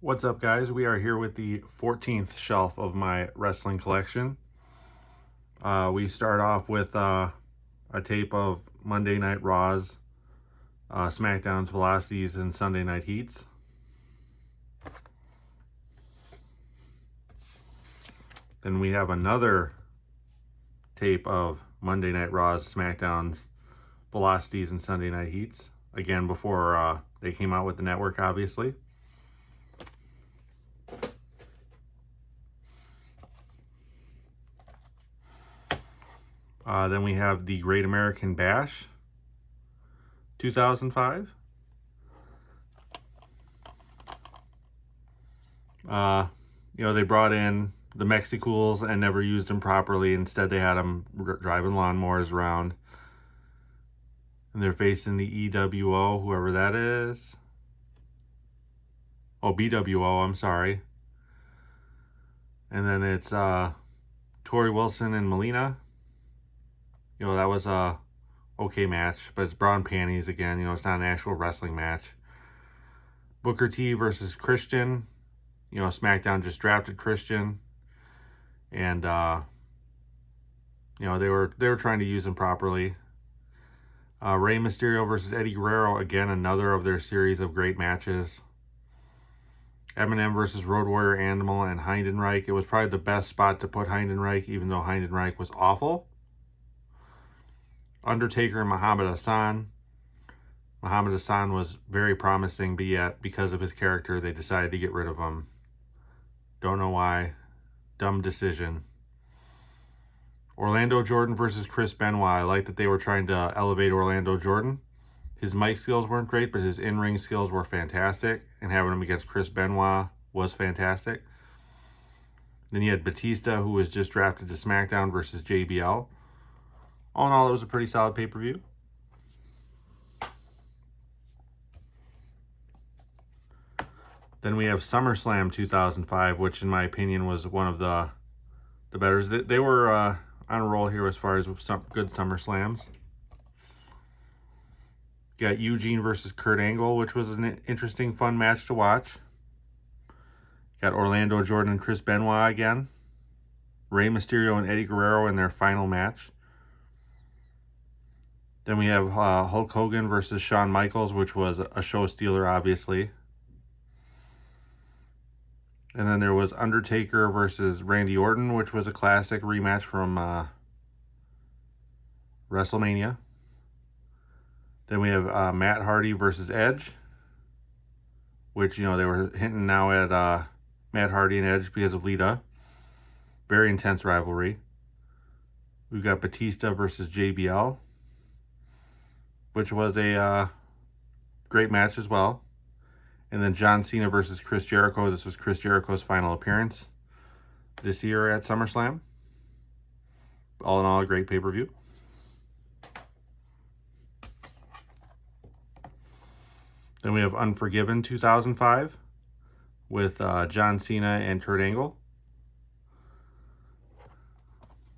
What's up, guys? We are here with the 14th shelf of my wrestling collection. We start off with a tape of Monday Night Raws, SmackDown's Velocities, and Sunday Night Heats. Then we have another tape of Monday Night Raws, SmackDown's Velocities, and Sunday Night Heats. Again, before they came out with the network, obviously. Then we have the Great American Bash, 2005. They brought in the Mexicools and never used them properly. Instead, they had them driving lawnmowers around. And they're facing the EWO, whoever that is. Oh, BWO, I'm sorry. And then it's Torrie Wilson and Melina. That was a okay match, but it's bra and panties again. It's not an actual wrestling match. Booker T versus Christian. SmackDown just drafted Christian, and they were trying to use him properly. Rey Mysterio versus Eddie Guerrero, again, another of their series of great matches. Eminem versus Road Warrior Animal and Heidenreich. It was probably the best spot to put Heidenreich, even though Heidenreich was awful. Undertaker and Muhammad Hassan. Muhammad Hassan was very promising, but yet, because of his character, they decided to get rid of him. Don't know why. Dumb decision. Orlando Jordan versus Chris Benoit. I like that they were trying to elevate Orlando Jordan. His mic skills weren't great, but his in-ring skills were fantastic, and having him against Chris Benoit was fantastic. Then you had Batista, who was just drafted to SmackDown, versus JBL. All in all, it was a pretty solid pay-per-view. Then we have SummerSlam 2005, which in my opinion was one of the better. They were on a roll here as far as some good SummerSlams. Got Eugene versus Kurt Angle, which was an interesting, fun match to watch. Got Orlando Jordan and Chris Benoit again. Rey Mysterio and Eddie Guerrero in their final match. Then we have Hulk Hogan versus Shawn Michaels, which was a show stealer, obviously. And then there was Undertaker versus Randy Orton, which was a classic rematch from WrestleMania. Then we have Matt Hardy versus Edge, which, they were hinting now at Matt Hardy and Edge because of Lita. Very intense rivalry. We've got Batista versus JBL, which was a great match as well. And then John Cena versus Chris Jericho. This was Chris Jericho's final appearance this year at SummerSlam. All in all, a great pay-per-view. Then we have Unforgiven 2005 with John Cena and Kurt Angle.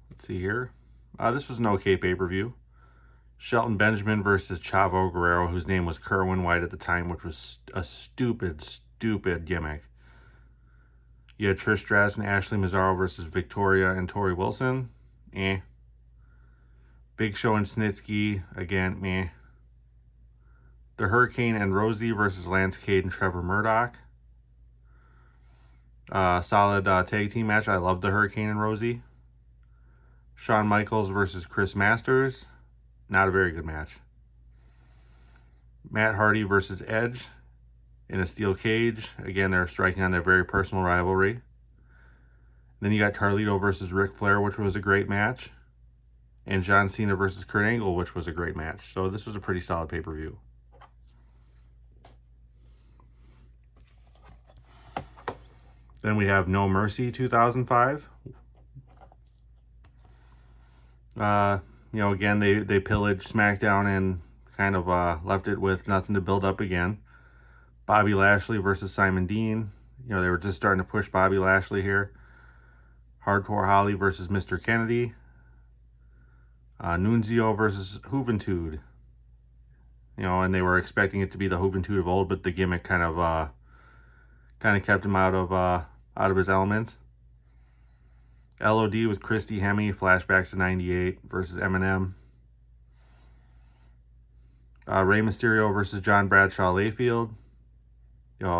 Let's see here. This was an okay pay-per-view. Shelton Benjamin versus Chavo Guerrero, whose name was Kerwin White at the time, which was a stupid gimmick. You had Trish Stratus and Ashley Mazzaro versus Victoria and Torrie Wilson. Big Show and Snitsky, again, meh. The Hurricane and Rosie versus Lance Cade and Trevor Murdoch. Solid tag team match. I love the Hurricane and Rosie. Shawn Michaels versus Chris Masters. Not a very good match. Matt Hardy versus Edge in a steel cage. Again, they're striking on their very personal rivalry. Then you got Carlito versus Ric Flair, which was a great match. And John Cena versus Kurt Angle, which was a great match. So this was a pretty solid pay-per-view. Then we have No Mercy 2005. Again, they pillaged SmackDown and kind of left it with nothing to build up again. Bobby Lashley versus Simon Dean. They were just starting to push Bobby Lashley here. Hardcore Holly versus Mr. Kennedy. Nunzio versus Juventud. And they were expecting it to be the Juventud of old, but the gimmick kind of Kind of kept him out of his elements. LOD with Christy Hemme, flashbacks to 98 versus Eminem. Rey Mysterio versus John Bradshaw Layfield.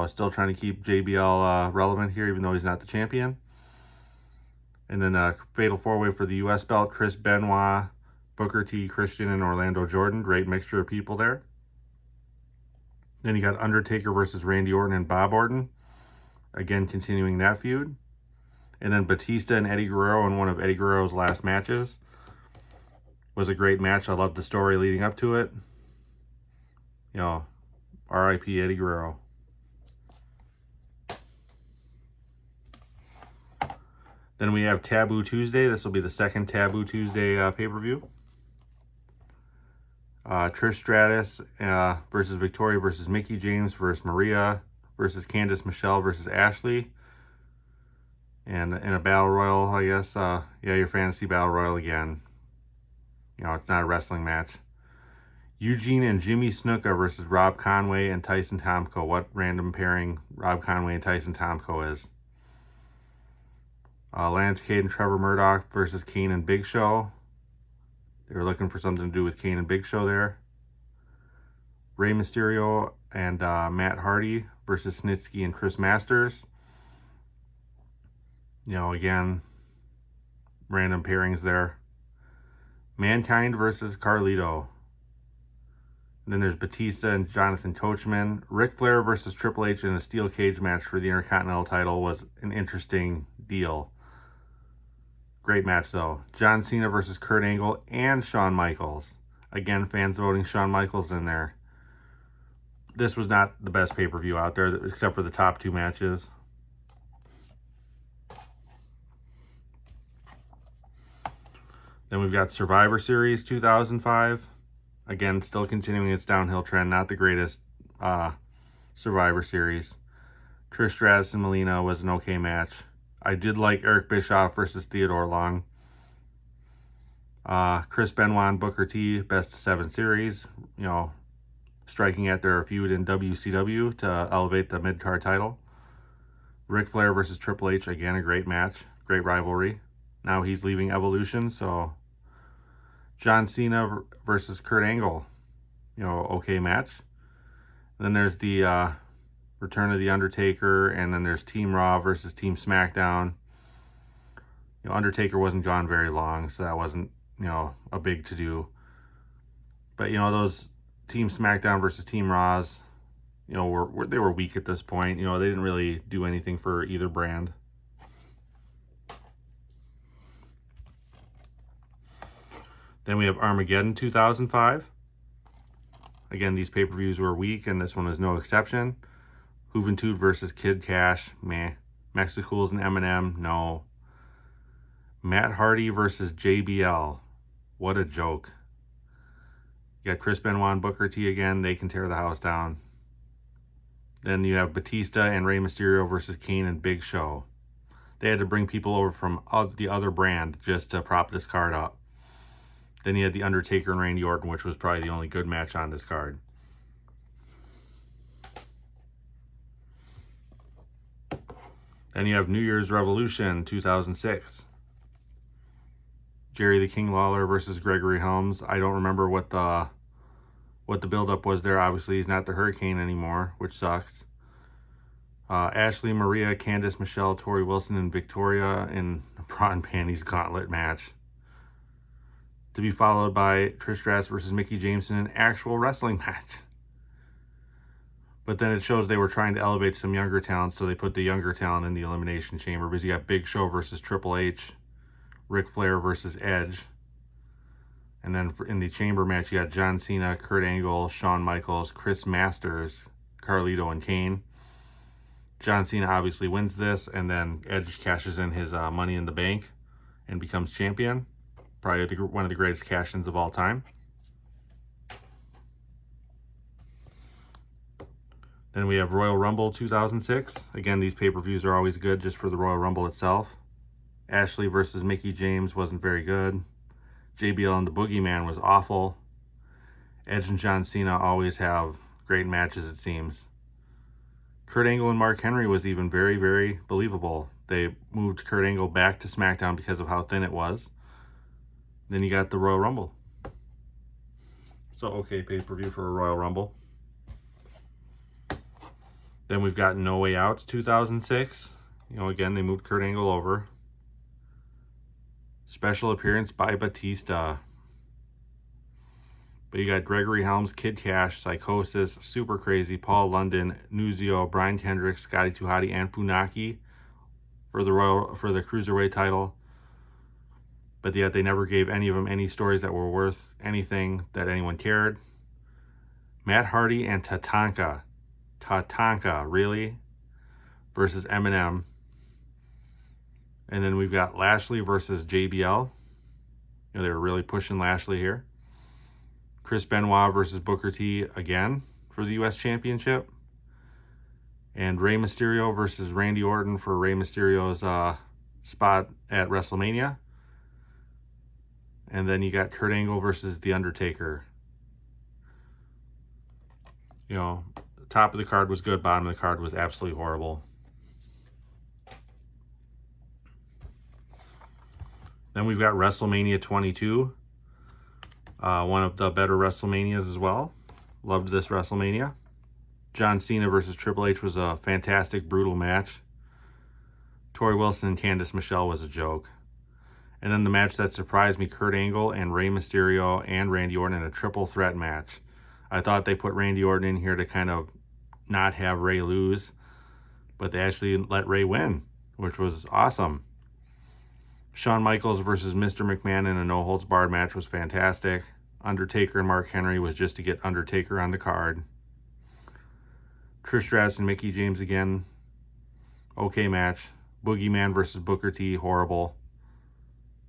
Still trying to keep JBL relevant here, even though he's not the champion. And then a fatal four-way for the U.S. belt, Chris Benoit, Booker T, Christian, and Orlando Jordan. Great mixture of people there. Then you got Undertaker versus Randy Orton and Bob Orton. Again, continuing that feud. And then Batista and Eddie Guerrero in one of Eddie Guerrero's last matches. Was a great match. I loved the story leading up to it. R.I.P. Eddie Guerrero. Then we have Taboo Tuesday. This will be the second Taboo Tuesday pay-per-view. Trish Stratus versus Victoria versus Mickie James versus Maria versus Candice Michelle versus Ashley. And in a battle royal, I guess. Your fantasy battle royal again. It's not a wrestling match. Eugene and Jimmy Snuka versus Rob Conway and Tyson Tomko. What random pairing Rob Conway and Tyson Tomko is. Lance Cade and Trevor Murdoch versus Kane and Big Show. They were looking for something to do with Kane and Big Show there. Rey Mysterio and Matt Hardy versus Snitsky and Chris Masters. Again, random pairings there. Mankind versus Carlito. And then there's Batista and Jonathan Coachman. Ric Flair versus Triple H in a steel cage match for the Intercontinental title was an interesting deal. Great match, though. John Cena versus Kurt Angle and Shawn Michaels. Again, fans voting Shawn Michaels in there. This was not the best pay-per-view out there, except for the top two matches. Then we've got Survivor Series 2005. Again, still continuing its downhill trend. Not the greatest Survivor Series. Trish Stratus and Melina was an okay match. I did like Eric Bischoff versus Theodore Long. Chris Benoit and Booker T, best of 7 series. Striking at their feud in WCW to elevate the mid-card title. Ric Flair versus Triple H, again, a great match. Great rivalry. Now he's leaving Evolution, so... John Cena versus Kurt Angle. Okay match. And then there's the Return of the Undertaker, and then there's Team Raw versus Team SmackDown. Undertaker wasn't gone very long, so that wasn't, a big to-do. But, those Team SmackDown versus Team Raws, they were weak at this point. They didn't really do anything for either brand. Then we have Armageddon 2005. Again, these pay-per-views were weak, and this one was no exception. Juventud versus Kid Cash, meh. Mexicools and Eminem, no. Matt Hardy versus JBL, what a joke. You got Chris Benoit and Booker T again, they can tear the house down. Then you have Batista and Rey Mysterio versus Kane and Big Show. They had to bring people over from the other brand just to prop this card up. Then you had The Undertaker and Randy Orton, which was probably the only good match on this card. Then you have New Year's Revolution 2006. Jerry the King Lawler versus Gregory Helms. I don't remember what the buildup was there. Obviously, he's not the Hurricane anymore, which sucks. Ashley, Maria, Candice, Michelle, Tori Wilson, and Victoria in a bra and panties gauntlet match. To be followed by Trish Stratus versus Mickie James in an actual wrestling match. But then it shows they were trying to elevate some younger talent, so they put the younger talent in the Elimination Chamber. Because you got Big Show versus Triple H, Ric Flair versus Edge. And then in the Chamber match, you got John Cena, Kurt Angle, Shawn Michaels, Chris Masters, Carlito, and Kane. John Cena obviously wins this, and then Edge cashes in his Money in the Bank and becomes champion. Probably one of the greatest cash-ins of all time. Then we have Royal Rumble 2006. Again, these pay-per-views are always good just for the Royal Rumble itself. Ashley versus Mickie James wasn't very good. JBL and the Boogeyman was awful. Edge and John Cena always have great matches, it seems. Kurt Angle and Mark Henry was even very, very believable. They moved Kurt Angle back to SmackDown because of how thin it was. Then you got the Royal Rumble. So, okay, pay-per-view for a Royal Rumble. Then we've got No Way Out 2006. You know, again, they moved Kurt Angle over. Special appearance by Batista. But you got Gregory Helms, Kid Cash, Psychosis, Super Crazy, Paul London, Nuzio, Brian Kendrick, Scotty 2 Hotty, and Funaki for the Cruiserweight title. But yet they never gave any of them any stories that were worth anything that anyone cared. Matt Hardy and Tatanka. Tatanka, really? Versus Eminem. And then we've got Lashley versus JBL. You know, they were really pushing Lashley here. Chris Benoit versus Booker T again for the U.S. Championship. And Rey Mysterio versus Randy Orton for Rey Mysterio's spot at WrestleMania. And then you got Kurt Angle versus The Undertaker. You know, the top of the card was good, bottom of the card was absolutely horrible. Then we've got WrestleMania 22. One of the better WrestleManias as well. Loved this WrestleMania. John Cena versus Triple H was a fantastic, brutal match. Tori Wilson and Candice Michelle was a joke. And then the match that surprised me, Kurt Angle and Rey Mysterio and Randy Orton in a triple threat match. I thought they put Randy Orton in here to kind of not have Rey lose, but they actually let Rey win, which was awesome. Shawn Michaels versus Mr. McMahon in a no-holds-barred match was fantastic. Undertaker and Mark Henry was just to get Undertaker on the card. Trish Stratus and Mickie James again, okay match. Boogeyman versus Booker T, horrible.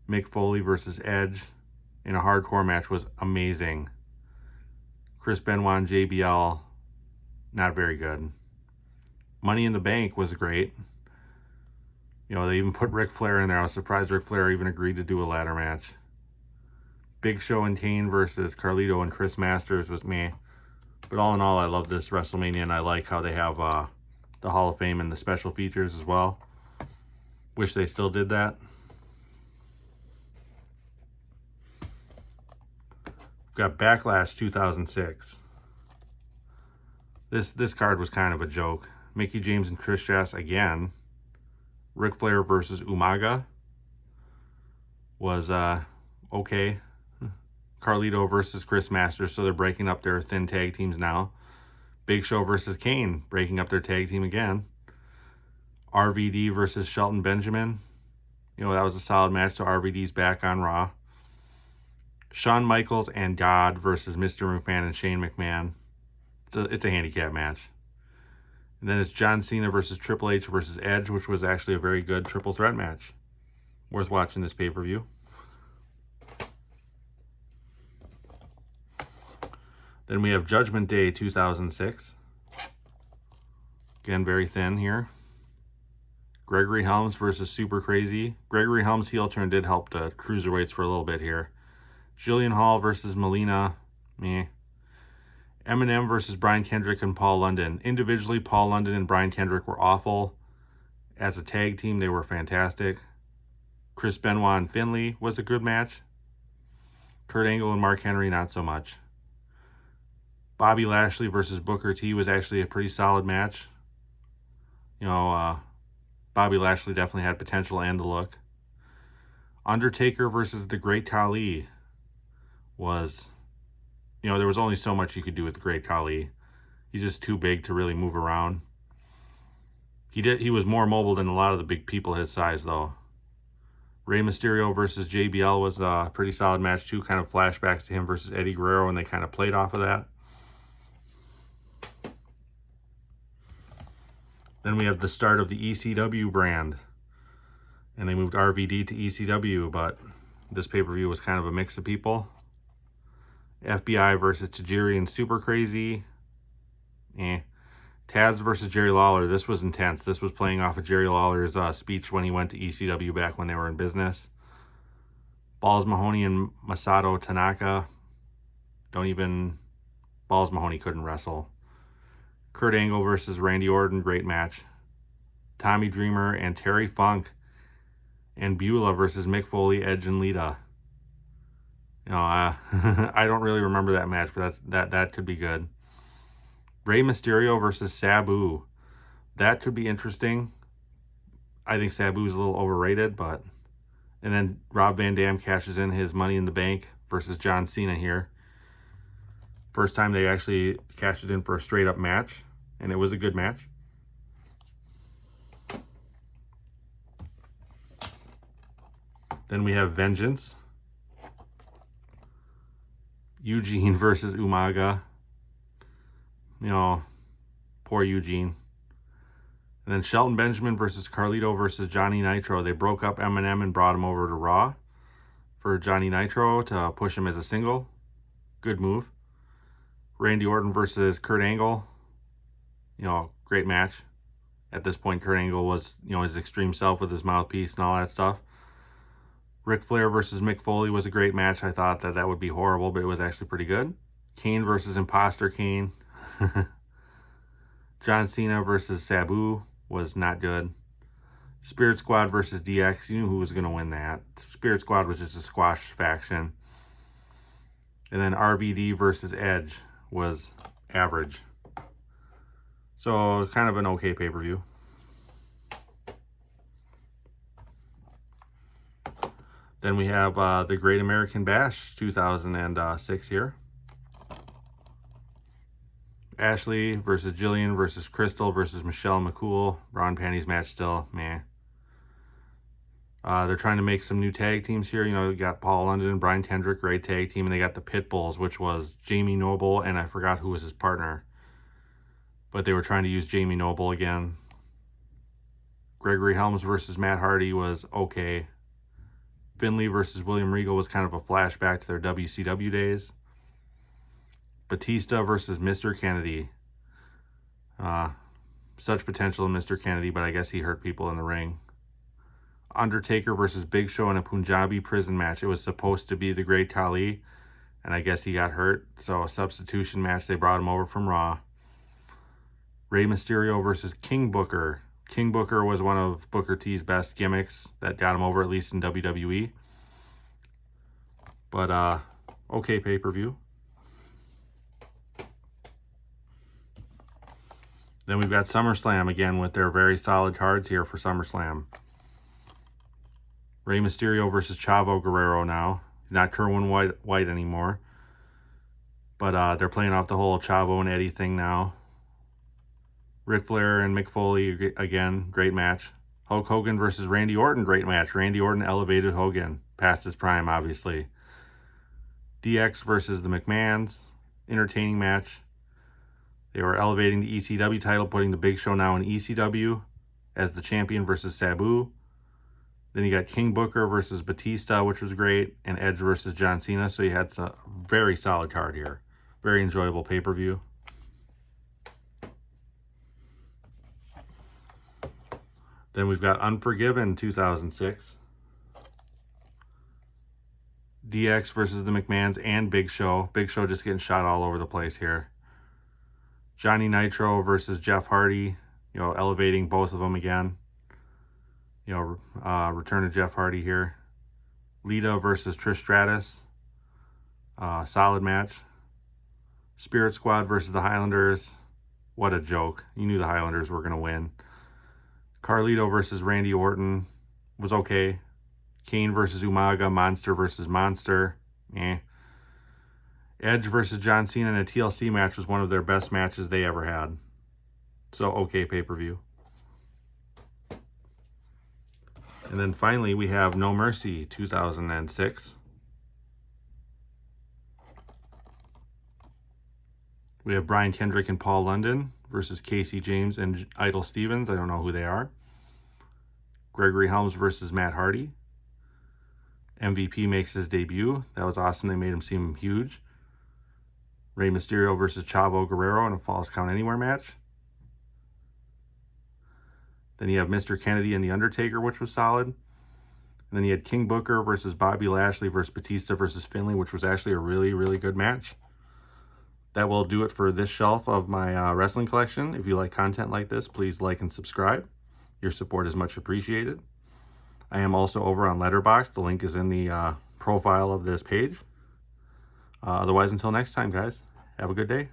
Mick Foley versus Edge in a hardcore match was amazing. Chris Benoit and JBL, not very good. Money in the Bank was great. You know, they even put Ric Flair in there. I was surprised Ric Flair even agreed to do a ladder match. Big Show and Kane versus Carlito and Chris Masters was meh. But all in all, I love this WrestleMania, and I like how they have the Hall of Fame and the special features as well. Wish they still did that. We've got Backlash 2006. This card was kind of a joke. Mickie James and Trish Stratus again. Ric Flair versus Umaga was okay. Carlito versus Chris Masters, so they're breaking up their thin tag teams now. Big Show versus Kane, breaking up their tag team again. RVD versus Shelton Benjamin. You know, that was a solid match, so RVD's back on Raw. Shawn Michaels and God versus Mr. McMahon and Shane McMahon. It's a handicap match. And then it's John Cena versus Triple H versus Edge, which was actually a very good triple threat match. Worth watching this pay-per-view. Then we have Judgment Day 2006. Again, very thin here. Gregory Helms versus Super Crazy. Gregory Helms' heel turn did help the cruiserweights for a little bit here. Jillian Hall versus Melina. Meh. Eminem versus Brian Kendrick and Paul London. Individually, Paul London and Brian Kendrick were awful. As a tag team, they were fantastic. Chris Benoit and Finlay was a good match. Kurt Angle and Mark Henry, not so much. Bobby Lashley versus Booker T was actually a pretty solid match. You know, Bobby Lashley definitely had potential and the look. Undertaker versus the Great Khali was, you know, there was only so much you could do with the Great Khali. He's just too big to really move around. He was more mobile than a lot of the big people his size, though. Rey Mysterio versus JBL was a pretty solid match, too. Kind of flashbacks to him versus Eddie Guerrero, and they kind of played off of that. Then we have the start of the ECW brand. And they moved RVD to ECW, but this pay-per-view was kind of a mix of people. FBI versus Tajiri and Super Crazy. Taz versus Jerry Lawler. This was intense. This was playing off of Jerry Lawler's speech when he went to ECW back when they were in business. Balls Mahoney and Masato Tanaka. Balls Mahoney couldn't wrestle. Kurt Angle versus Randy Orton, great match. Tommy Dreamer and Terry Funk and Beulah versus Mick Foley, Edge, and Lita. You know, I don't really remember that match, but that could be good. Rey Mysterio versus Sabu. That could be interesting. I think Sabu's a little overrated, but... And then Rob Van Dam cashes in his Money in the Bank versus John Cena here. First time they actually cashed it in for a straight-up match, and it was a good match. Then we have Vengeance. Eugene versus Umaga. You know, poor Eugene. And then Shelton Benjamin versus Carlito versus Johnny Nitro. They broke up Eminem and brought him over to Raw for Johnny Nitro to push him as a single. Good move. Randy Orton versus Kurt Angle. You know, great match. At this point, Kurt Angle was, you know, his extreme self with his mouthpiece and all that stuff. Ric Flair versus Mick Foley was a great match. I thought that would be horrible, but it was actually pretty good. Kane versus Imposter Kane. John Cena versus Sabu was not good. Spirit Squad versus DX. You knew who was going to win that. Spirit Squad was just a squash faction. And then RVD versus Edge was average. So kind of an okay pay-per-view. Then we have the Great American Bash 2006 here. Ashley versus Jillian versus Crystal versus Michelle McCool. Bra and panties match still, meh. They're trying to make some new tag teams here. You know, you got Paul London and Brian Kendrick, great tag team. And they got the Pitbulls, which was Jamie Noble, and I forgot who was his partner. But they were trying to use Jamie Noble again. Gregory Helms versus Matt Hardy was okay. Finlay versus William Regal was kind of a flashback to their WCW days. Batista versus Mr. Kennedy. Such potential in Mr. Kennedy, but I guess he hurt people in the ring. Undertaker versus Big Show in a Punjabi prison match. It was supposed to be the Great Khali, and I guess he got hurt. So a substitution match. They brought him over from Raw. Rey Mysterio versus King Booker. King Booker was one of Booker T's best gimmicks that got him over, at least in WWE. But, okay pay-per-view. Then we've got SummerSlam again with their very solid cards here for SummerSlam. Rey Mysterio versus Chavo Guerrero now. Not Kerwin White anymore. But they're playing off the whole Chavo and Eddie thing now. Ric Flair and Mick Foley, again, great match. Hulk Hogan versus Randy Orton, great match. Randy Orton elevated Hogan past his prime, obviously. DX versus the McMahons, entertaining match. They were elevating the ECW title, putting the Big Show now in ECW as the champion versus Sabu. Then you got King Booker versus Batista, which was great, and Edge versus John Cena. So you had a very solid card here. Very enjoyable pay-per-view. Then we've got Unforgiven 2006. DX versus the McMahons and Big Show. Big Show just getting shot all over the place here. Johnny Nitro versus Jeff Hardy. You know, elevating both of them again. You know, return of Jeff Hardy here. Lita versus Trish Stratus. Solid match. Spirit Squad versus the Highlanders. What a joke. You knew the Highlanders were going to win. Carlito versus Randy Orton was okay. Kane versus Umaga. Monster versus Monster. Edge versus John Cena in a TLC match was one of their best matches they ever had. So, okay pay-per-view. And then finally, we have No Mercy 2006. We have Brian Kendrick and Paul London versus Casey James and Idol Stevens. I don't know who they are. Gregory Helms versus Matt Hardy. MVP makes his debut. That was awesome. They made him seem huge. Rey Mysterio versus Chavo Guerrero in a Falls Count Anywhere match. Then you have Mr. Kennedy and The Undertaker, which was solid. And then you had King Booker versus Bobby Lashley versus Batista versus Finlay, which was actually a really, really good match. that will do it for this shelf of my wrestling collection. If you like content like this, please like and subscribe. Your support is much appreciated. I am also over on Letterboxd. The link is in the profile of this page. Otherwise, until next time, guys, have a good day.